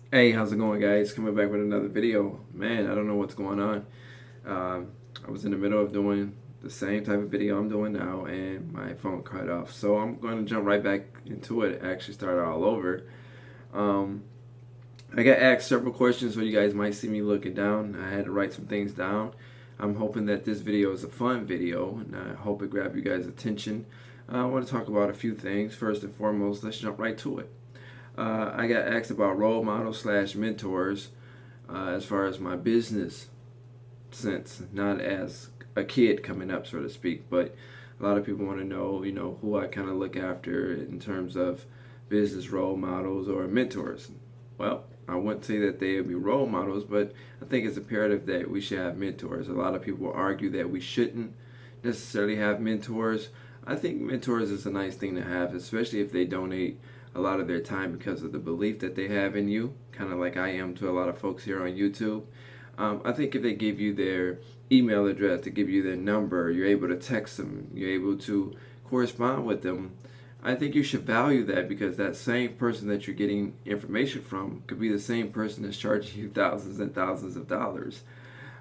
Hey, how's it going, guys? Coming back with another video. Man, I don't know what's going on. I was in the middle of doing the same type of video I'm doing now, and my phone cut off. So I'm going to jump right back into it. Actually, start all over. Um, I got asked several questions, so you guys might see me looking down. I had to write some things down. I'm hoping that this video is a fun video, and I hope it grab you guys' attention. I want to talk about a few things. First and foremost, let's jump right to it. I got asked about role models slash mentors as far as my business sense, not as a kid coming up, so to speak. But a lot of people want to know, who I kind of look after in terms of business role models or mentors. Well, I wouldn't say that they would be role models, but I think it's imperative that we should have mentors. A lot of people argue that we shouldn't necessarily have mentors. I think mentors is a nice thing to have, especially if they donate a lot of their time because of the belief that they have in you, kind of like I am to a lot of folks here on YouTube. I think if they give you their email address, to give you their number, you're able to text them, you're able to correspond with them. I think you should value that because that same person that you're getting information from could be the same person that's charging you thousands and thousands of dollars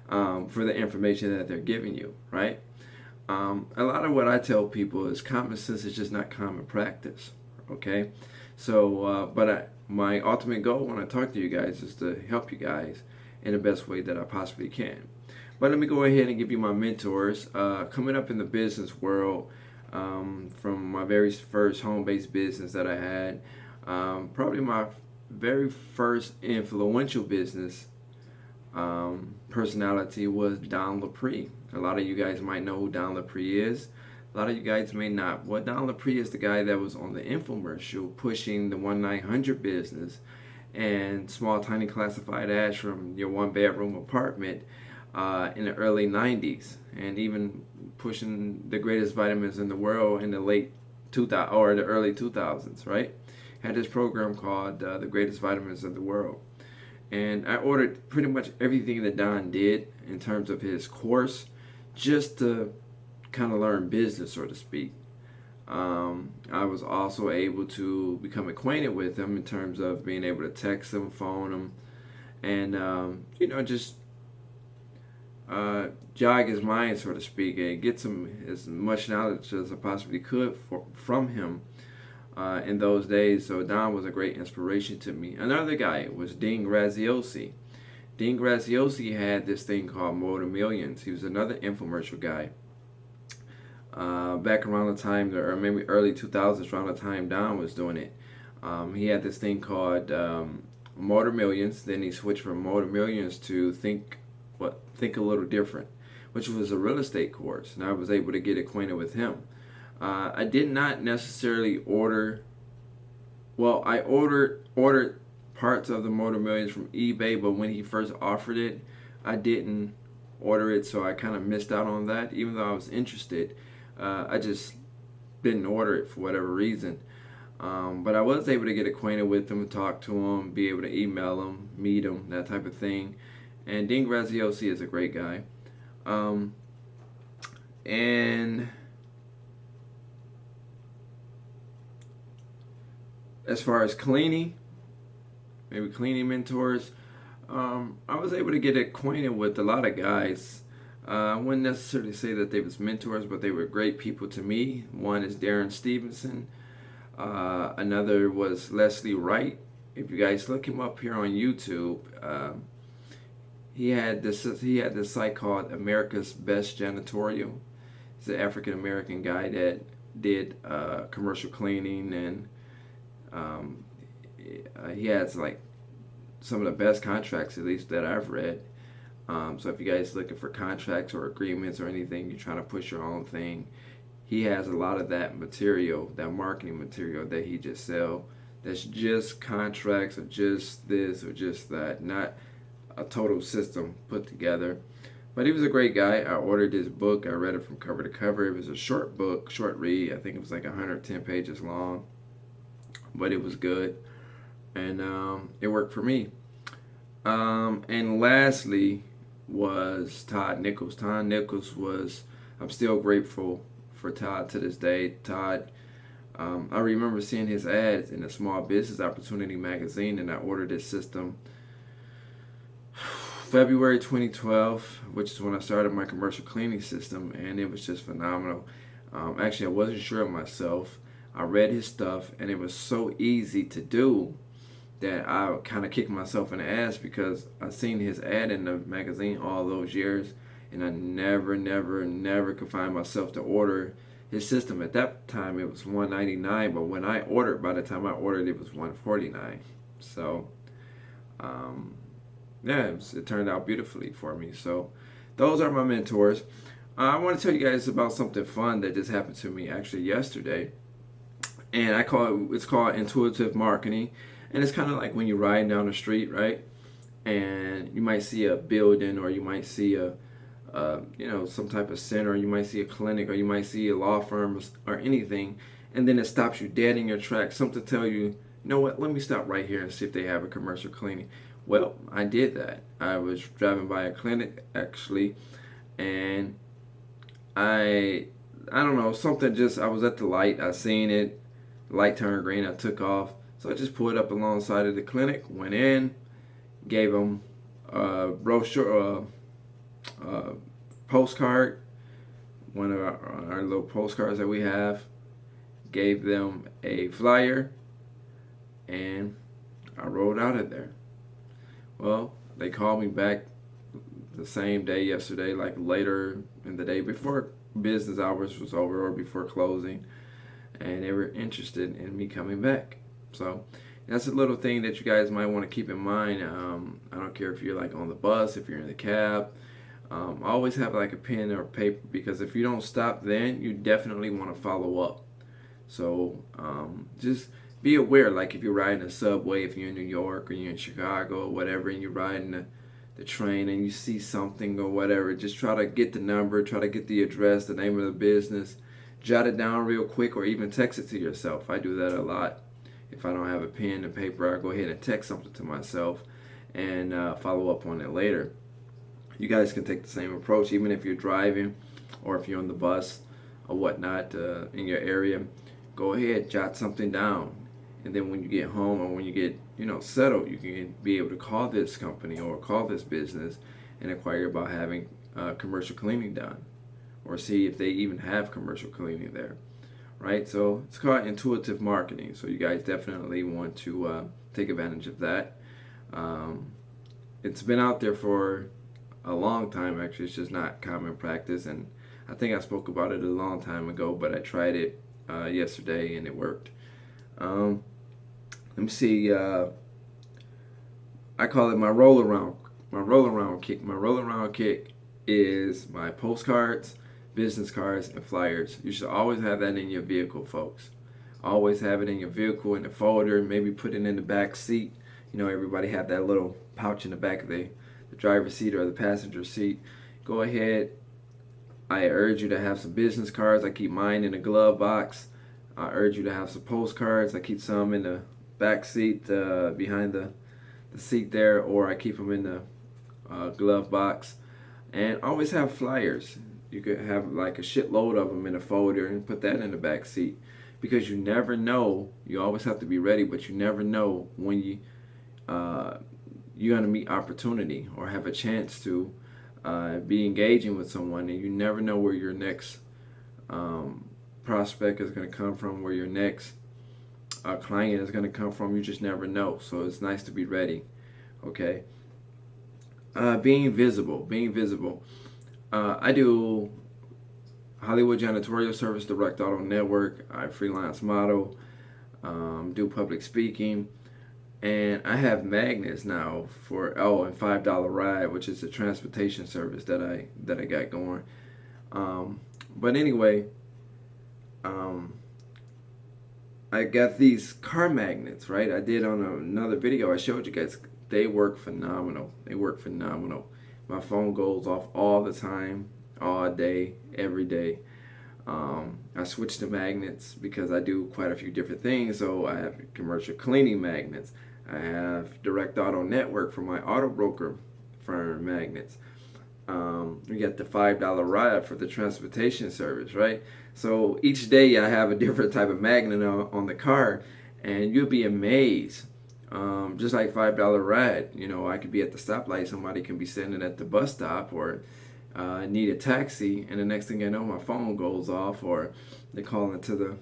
for the information that they're giving you, right? A lot of what I tell people is common sense is just not common practice, okay? So, my ultimate goal when I talk to you guys is to help you guys in the best way that I possibly can. But let me go ahead and give you my mentors. Coming up in the business world, from my very first home-based business that I had, probably my very first influential business personality was Don Lapre. A lot of you guys might know who Don Lapre is. A lot of you guys may not. Well, Don Lapre is the guy that was on the infomercial pushing the 1-900 business and small, tiny classified ads from your one-bedroom apartment in the early 90s, and even pushing the greatest vitamins in the world in the late 2000 or the early 2000s, right? Had this program called The Greatest Vitamins in the World. And I ordered pretty much everything that Don did in terms of his course just to kind of learn business, so to speak. I was also able to become acquainted with him in terms of being able to text him, phone him, and just jog his mind, so to speak, and get some as much knowledge as I possibly could from him in those days. So Don was a great inspiration to me. Another guy was Dean Graziosi. Dean Graziosi had this thing called Motor Millions. He was another infomercial guy. Back around the time, or maybe early 2000s, around the time Don was doing it. He had this thing called Motor Millions. Then he switched from Motor Millions to Think a Little Different, which was a real estate course. And I was able to get acquainted with him. I did not necessarily order. Well, I ordered parts of the Motor Millions from eBay, but when he first offered it, I didn't order it, so I kind of missed out on that. Even though I was interested, I just didn't order it for whatever reason. But I was able to get acquainted with him, talk to him, be able to email him, meet him, that type of thing. And Dean Graziosi is a great guy. And as far as cleaning, maybe cleaning mentors, I was able to get acquainted with a lot of guys. I wouldn't necessarily say that they was mentors, but they were great people to me. One is Darren Stevenson. Another was Leslie Wright. If you guys look him up here on YouTube, he had this site called America's Best Janitorial. He's an African American guy that did commercial cleaning, and he has like some of the best contracts, at least that I've read. So if you guys looking for contracts or agreements or anything, you're trying to push your own thing, he has a lot of that material, that marketing material that he just sell. That's just contracts or just this or just that, not a total system put together. But he was a great guy. I ordered his book. I read it from cover to cover. It was a short book, short read. I think it was like 110 pages long, but it was good, and it worked for me. And lastly was Todd Nichols. Todd Nichols was, I'm still grateful for Todd to this day. Todd I remember seeing his ads in a small business opportunity magazine, and I ordered this system February 2012, which is when I started my commercial cleaning system, and it was just phenomenal. Actually, I wasn't sure of myself. I read his stuff, and it was so easy to do that I kind of kicked myself in the ass because I seen his ad in the magazine all those years, and I never could find myself to order his system. At that time, it was $199, but when I ordered, by the time I ordered, it was $149. So, um, yeah, it turned out beautifully for me. So, those are my mentors. I want to tell you guys about something fun that just happened to me actually yesterday, and it's called intuitive marketing, and it's kind of like when you're riding down the street, right? And you might see a building, or you might see some type of center, or you might see a clinic, or you might see a law firm, or anything, and then it stops you dead in your tracks. Something to tell you, you know what? Let me stop right here and see if they have a commercial cleaning. Well, I did that. I was driving by a clinic actually, and I don't know, something just, I was at the light, I seen it, the light turned green, I took off. So I just pulled up alongside of the clinic, went in, gave them a brochure, postcard, one of our little postcards that we have, gave them a flyer, and I rode out of there. Well, they called me back the same day yesterday, like later in the day before business hours was over or before closing, and they were interested in me coming back. So that's a little thing that you guys might want to keep in mind. I don't care if you're like on the bus, if you're in the cab. Always have like a pen or paper, because if you don't stop then, you definitely want to follow up. So just be aware, like if you're riding a subway, if you're in New York or you're in Chicago or whatever, and you're riding the train and you see something or whatever, just try to get the number, try to get the address, the name of the business, jot it down real quick, or even text it to yourself. I do that a lot. If I don't have a pen and paper, I go ahead and text something to myself and follow up on it later. You guys can take the same approach, even if you're driving or if you're on the bus or whatnot in your area. Go ahead, jot something down, and then when you get home or when you get settled, you can be able to call this company or call this business and inquire about having commercial cleaning done, or see if they even have commercial cleaning there, right? So it's called intuitive marketing. So you guys definitely want to take advantage of that. It's been out there for a long time. Actually, it's just not common practice, and I think I spoke about it a long time ago, but I tried it yesterday and it worked. Let me see. I call it my roll around. My roll around kick. My roll around kick is my postcards, business cards, and flyers. You should always have that in your vehicle, folks. Always have it in your vehicle, in the folder. Maybe put it in the back seat. Everybody have that little pouch in the back of the driver's seat or the passenger seat. Go ahead. I urge you to have some business cards. I keep mine in a glove box. I urge you to have some postcards. I keep some in the back seat behind the seat there, or I keep them in the glove box. And always have flyers. You could have like a shitload of them in a folder and put that in the back seat, because you never know. You always have to be ready, but you never know when you're going to meet opportunity or have a chance to be engaging with someone, and you never know where your next prospect is going to come from, where your next client is going to come from. You just never know. So it's nice to be ready. Okay. Being visible. I do Hollywood janitorial service, direct auto network. I freelance model, do public speaking, and I have magnets now for and $5 ride, which is a transportation service that I got going. But anyway, I got these car magnets, right? I did on another video. I showed you guys. They work phenomenal. My phone goes off all the time, all day, every day. I switched to magnets because I do quite a few different things. So I have commercial cleaning magnets. I have direct auto network for my auto broker firm magnets. We got the $5 ride for the transportation service, right? So each day I have a different type of magnet on the car, and you'll be amazed. Just like $5 ride, I could be at the stoplight, somebody can be standing at the bus stop, or need a taxi, and the next thing I know, my phone goes off, or they call into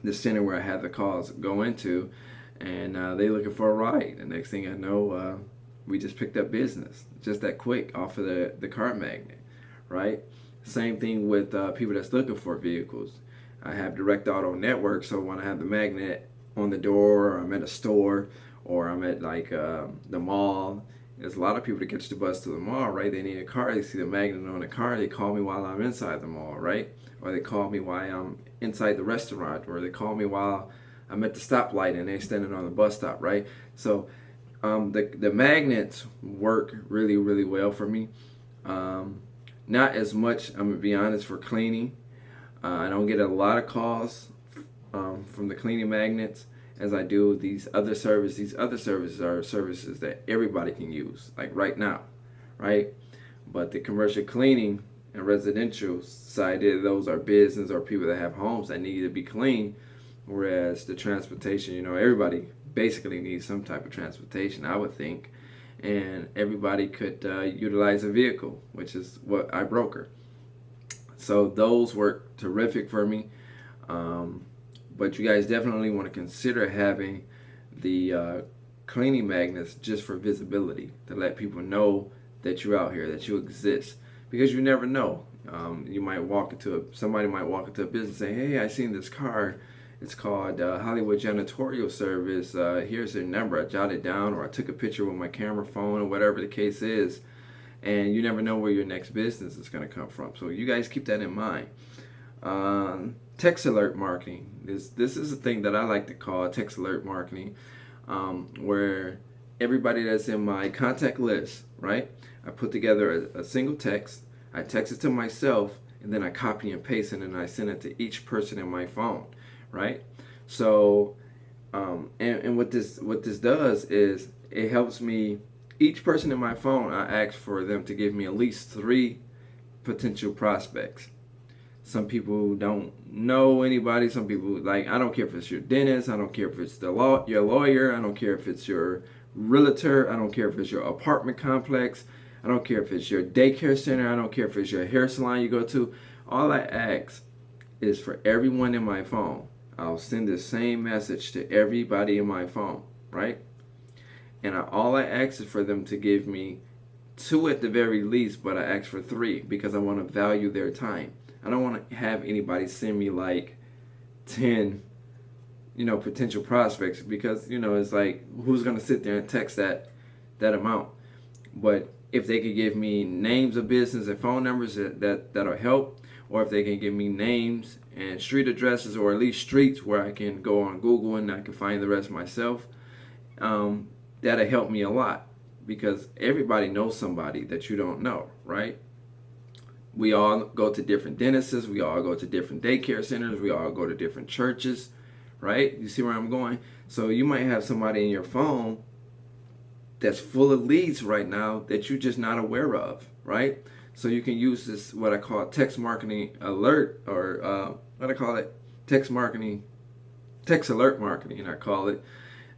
the center where I had the calls go into, and they looking for a ride. The next thing I know, we just picked up business just that quick off of the car magnet, right? Same thing with people that's looking for vehicles. I have direct auto network, so when I have the magnet on the door, or I'm at a store, or I'm at like the mall, there's a lot of people that catch the bus to the mall, right? They need a car, they see the magnet on the car, they call me while I'm inside the mall, right? Or they call me while I'm inside the restaurant, or they call me while I'm at the stoplight and they're standing on the bus stop, right? So the magnets work really, really well for me. Not as much, I'm gonna be honest, for cleaning. I don't get a lot of calls from the cleaning magnets as I do these other services. These other services are services that everybody can use, like right now, right? But the commercial cleaning and residential side, those are business or people that have homes that need to be cleaned. Whereas the transportation, everybody basically needs some type of transportation, I would think. And everybody could utilize a vehicle, which is what I broker. So those work terrific for me. But you guys definitely want to consider having the cleaning magnets just for visibility, to let people know that you're out here, that you exist. Because you never know. Somebody might walk into a business and say, hey, I seen this car. It's called Hollywood Janitorial Service. Here's their number. I jotted it down, or I took a picture with my camera phone, or whatever the case is. And you never know where your next business is going to come from. So you guys keep that in mind. Text alert marketing. This is a thing that I like to call text alert marketing, where everybody that's in my contact list, right? I put together a single text. I text it to myself, and then I copy and paste it, and I send it to each person in my phone, right? So, and what this does is it helps me. Each person in my phone, I ask for them to give me at least 3 potential prospects. Some people don't know anybody. Some people, like, I don't care if it's your dentist. I don't care if it's your lawyer. I don't care if it's your realtor. I don't care if it's your apartment complex. I don't care if it's your daycare center. I don't care if it's your hair salon you go to. All I ask is for everyone in my phone. I'll send the same message to everybody in my phone, right? And all I ask is for them to give me 2 at the very least, but I ask for 3 because I want to value their time. I don't want to have anybody send me like 10, potential prospects, because, it's like, who's going to sit there and text that amount? But if they could give me names of business and phone numbers, that'll help. Or if they can give me names and street addresses, or at least streets where I can go on Google and I can find the rest myself, that'll help me a lot, because everybody knows somebody that you don't know, right? We all go to different dentists, we all go to different daycare centers, we all go to different churches, right? You see where I'm going? So you might have somebody in your phone that's full of leads right now that you're just not aware of, right? So you can use this, what I call text marketing alert, or text alert marketing, I call it.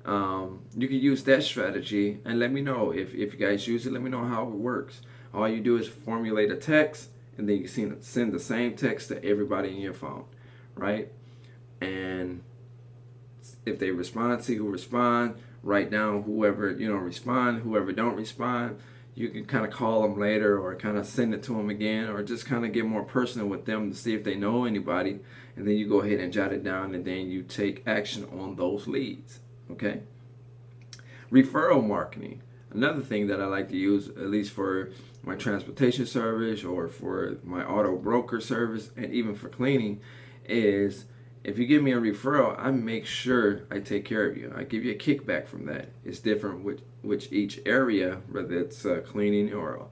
You can use that strategy, and let me know if you guys use it. Let me know how it works. All you do is formulate a text, and then you send the same text to everybody in your phone, right? And if they respond, see who respond. Write down whoever respond. Whoever don't respond, you can kind of call them later, or kind of send it to them again, or just kind of get more personal with them to see if they know anybody, and then you go ahead and jot it down, and then you take action on those leads. Okay. Referral marketing. Another thing that I like to use, at least for my transportation service or for my auto broker service, and even for cleaning, is if you give me a referral, I make sure I take care of you. I give you a kickback from that. It's different with which each area, whether it's cleaning or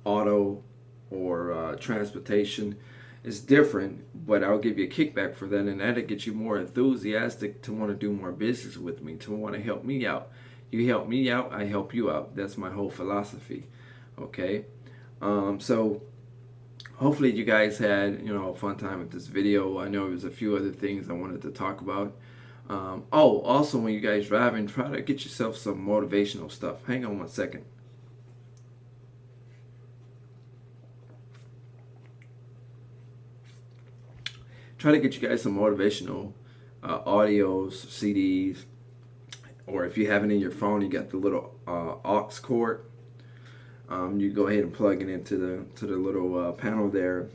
auto or transportation, is different, but I'll give you a kickback for that, and that'll get you more enthusiastic to want to do more business with me, to want to help me out. You help me out, I help you out. That's my whole philosophy. Okay, so hopefully you guys had a fun time with this video. I know there's a few other things I wanted to talk about. Oh, also when you guys driving, try to get yourself some motivational stuff. Hang on one second. Try to get you guys some motivational audios, CDs, or if you have it in your phone, you got the little aux cord. You go ahead and plug it into the little panel there,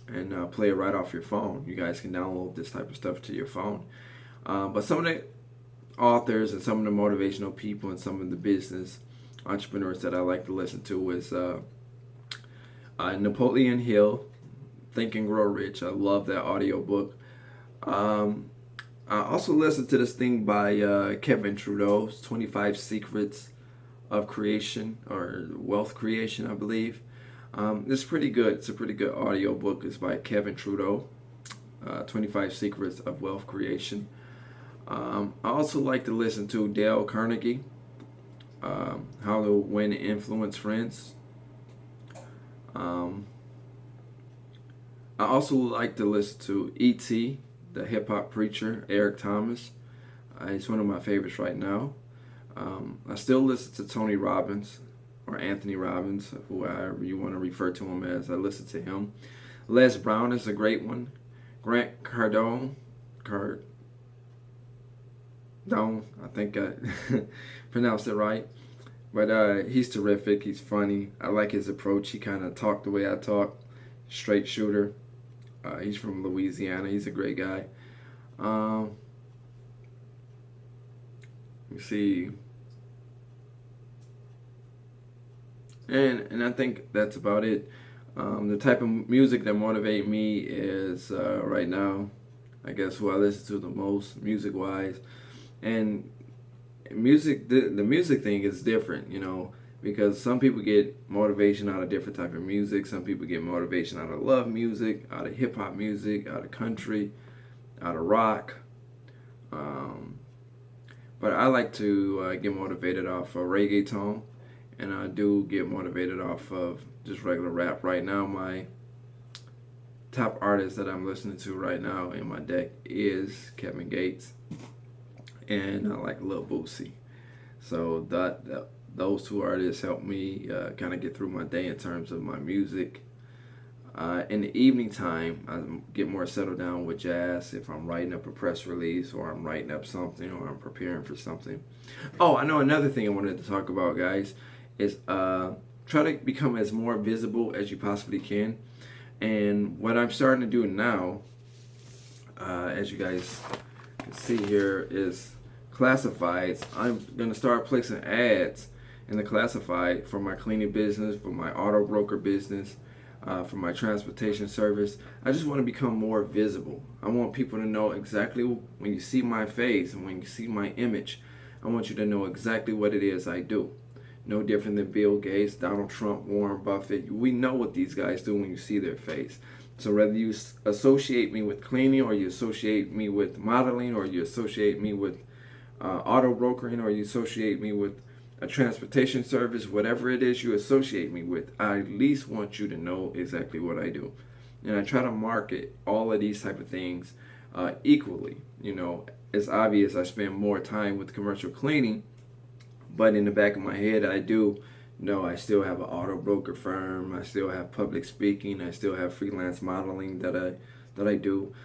and play it right off your phone. You guys can download this type of stuff to your phone. But some of the authors and some of the motivational people and some of the business entrepreneurs that I like to listen to is Napoleon Hill, Think and Grow Rich. I love that audiobook. I also listened to this thing by Kevin Trudeau's 25 Secrets of Creation or Wealth Creation, I believe. It's pretty good. It's a pretty good audiobook. It's by Kevin Trudeau, 25 Secrets of Wealth Creation. I also like to listen to Dale Carnegie, How to Win and Influence Friends. I also like to listen to E.T., the hip hop preacher, Eric Thomas. He's one of my favorites right now. I still listen to Tony Robbins or Anthony Robbins, whoever you want to refer to him as. I listen to him. Les Brown is a great one. Grant Cardone, I think I pronounced it right. But he's terrific. He's funny. I like his approach. He kind of talked the way I talk. Straight shooter. He's from Louisiana. He's a great guy. Let me see. And I think that's about it. The type of music that motivate me is right now, I guess, who I listen to the most music-wise. And music, the music thing is different, because some people get motivation out of different type of music. Some people get motivation out of love music, out of hip hop music, out of country, out of rock. But I like to get motivated off of reggaeton, and I do get motivated off of just regular rap. Right now, my top artist that I'm listening to right now in my deck is Kevin Gates, and I like Lil Boosie. So those two artists help me kind of get through my day in terms of my music. In the evening time, I get more settled down with jazz if I'm writing up a press release or I'm writing up something or I'm preparing for something. Oh, I know another thing I wanted to talk about, guys, is try to become as more visible as you possibly can. And what I'm starting to do now, as you guys can see here, is classifieds. I'm going to start placing ads in the classified for my cleaning business, for my auto broker business, for my transportation service. I just want to become more visible. I want people to know exactly when you see my face and when you see my image, I want you to know exactly what it is I do. No different than Bill Gates, Donald Trump, Warren Buffett. We know what these guys do when you see their face. So whether you associate me with cleaning, or you associate me with modeling, or you associate me with auto brokering, or you associate me with a transportation service, whatever it is you associate me with, I at least want you to know exactly what I do. And I try to market all of these type of things equally. It's obvious I spend more time with commercial cleaning, but in the back of my head, I do know I still have an auto broker firm. I still have public speaking. I still have freelance modeling that I do.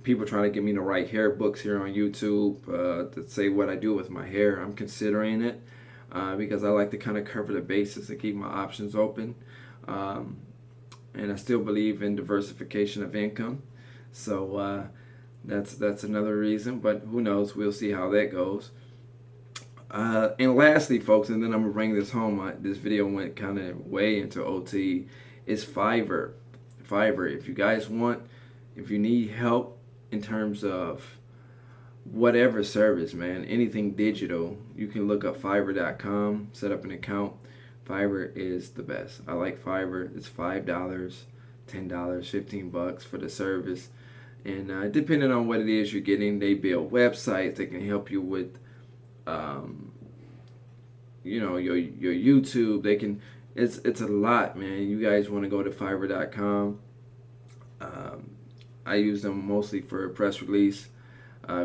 People trying to get me to write hair books here on YouTube to say what I do with my hair. I'm considering it because I like to kind of cover the bases and keep my options open. And I still believe in diversification of income. So that's another reason, but who knows? We'll see how that goes. And lastly, folks, and then I'm gonna bring this home. This video went kind of way into OT. Is Fiverr. Fiverr. If you need help in terms of whatever service, man, anything digital, you can look up Fiverr.com, set up an account. Fiverr is the best. I like Fiverr. It's $5, $10, $15 for the service, and depending on what it is you're getting, they build websites. They can help you with your YouTube. They can it's a lot, man. You guys want to go to Fiverr.com. I use them mostly for press release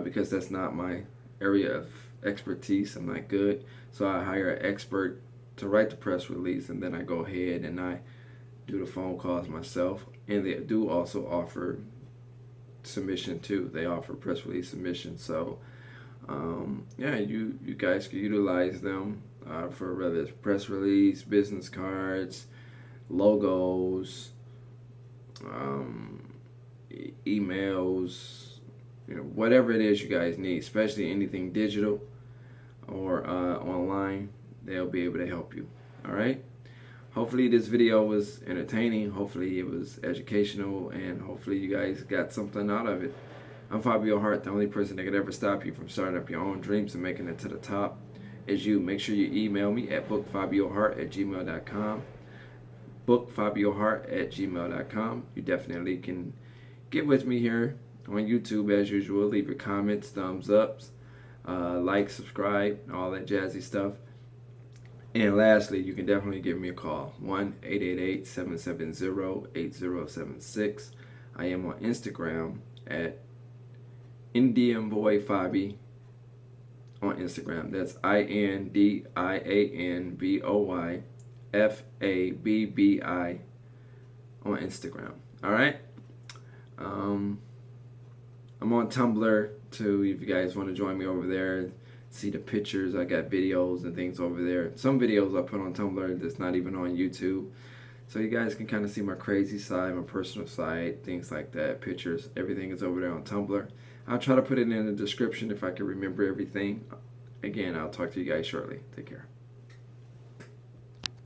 because that's not my area of expertise. I'm not good, so I hire an expert to write the press release, and then I go ahead and I do the phone calls myself. And they do also offer submission too. They offer press release submission. So yeah, you guys can utilize them for whether it's press release, business cards, logos, emails, whatever it is you guys need, especially anything digital or online. They'll be able to help you. All right. Hopefully this video was entertaining. Hopefully it was educational, and hopefully you guys got something out of it. I'm Fabio Hart. The only person that could ever stop you from starting up your own dreams and making it to the top is you. Make sure you email me at bookfabiohart@gmail.com. bookfabiohart@gmail.com. You definitely can get with me here on YouTube as usual. Leave your comments, thumbs ups, like, subscribe, all that jazzy stuff. And lastly, you can definitely give me a call, 1-888-770-8076. I am on Instagram at IndianBoyFabi on Instagram. That's IndianBoyFabbi on Instagram. All right. I'm on Tumblr too. If you guys want to join me over there, see the pictures. I got videos and things over there. Some videos I put on Tumblr that's not even on YouTube. So you guys can kind of see my crazy side, my personal side, things like that, pictures. Everything is over there on Tumblr. I'll try to put it in the description if I can remember everything. Again, I'll talk to you guys shortly. Take care.